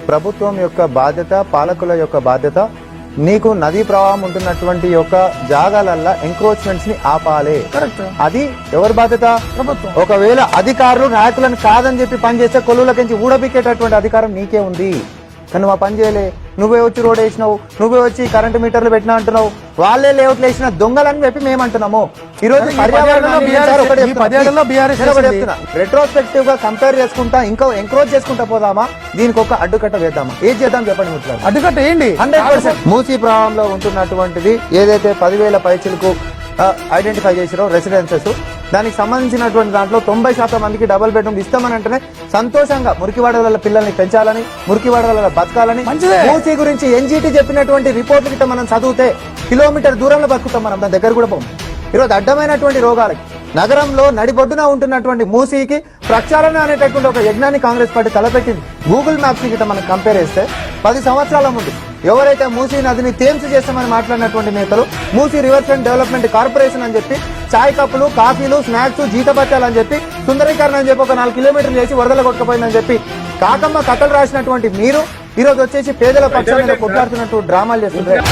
ప్రభుత్వం యొక్క బాధ్యత, పాలకుల యొక్క బాధ్యత, నీకు నదీ ప్రవాహం ఉంటున్నటువంటి యొక్క జాగాలల్లా ఎంక్రోచ్మెంట్స్ ని ఆపాలి. అది ఎవరి బాధ్యత? ప్రభుత్వం. ఒకవేళ అధికారులు నాయకులను కాదని చెప్పి పనిచేస్తే కొలువులకించి ఊడబిక్కేటటువంటి అధికారం నీకే ఉంది. కానీ మా పని చేయలే, నువ్వే వచ్చి రోడ్ వేసినావు, నువ్వే వచ్చి కరెంటు మీటర్లు పెట్టినా అంటున్నావు, వాళ్ళే లేఅవుట్లు వేసిన దొంగలని చెప్పి మేము అంటున్నాము. ఈ రోజు రెట్రోస్పెక్టివ్ గా కంపేర్ చేసుకుంటా ఇంకా ఎంకరేజ్ చేసుకుంటా పోదామా, దీనికి ఒక అడ్డుకట్ట వేద్దామా? ఏం చేద్దాం చెప్పండి మిత్రులు? అడ్డుకట్ట ఏంటి? 100% మూసీ ప్రవాహంలో ఉంటున్నటువంటిది ఏదైతే 10,000 పైచిలకు ఐడెంటిఫై చేసిరో రెసిడెన్సెస్, దానికి సంబంధించినటువంటి దాంట్లో 90% మందికి డబుల్ బెడ్రూమ్ ఇస్తామని అంటేనే సంతోషంగా మురికివాడల పిల్లల్ని పెంచాలని, మురికివాడల బతకాలని, మూసీ గురించి ఎన్జీటీ చెప్పినటువంటి రిపోర్ట్లు గిట్ట మనం చదివితే కిలోమీటర్ దూరంలో బతుకుతాం, మనం దాని దగ్గర కూడా పోం. ఈరోజు అడ్డమైనటువంటి రోగాలకి నగరంలో నడిబొడ్డున ఉంటున్నటువంటి మూసీకి ప్రక్షాళన అనేటటువంటి ఒక యజ్ఞాన్ని కాంగ్రెస్ పార్టీ తలపెట్టింది. గూగుల్ మ్యాప్స్ గిట్ట మనం కంపేర్ చేస్తే 10 సంవత్సరాల ముందు ఎవరైతే మూసీ నదిని తేమ్స్ చేస్తామని మాట్లాడినటువంటి నేతలు Musi river front development corporation అని చెప్పి చాయ్ కప్పులు, కాఫీలు, స్నాక్స్, జీతబత్యాలు అని చెప్పి సుందరీకరణ అని చెప్పి ఒక 4 కిలోమీటర్లు చేసి వరదలు కొట్టుకుపోయిందని చెప్పి కాకమ్మ కథలు రాసినటువంటి మీరు ఈరోజు వచ్చేసి పేదల పక్షాన్ని కొట్లాడుతున్నట్టు డ్రామాలు చేస్తుంటారు.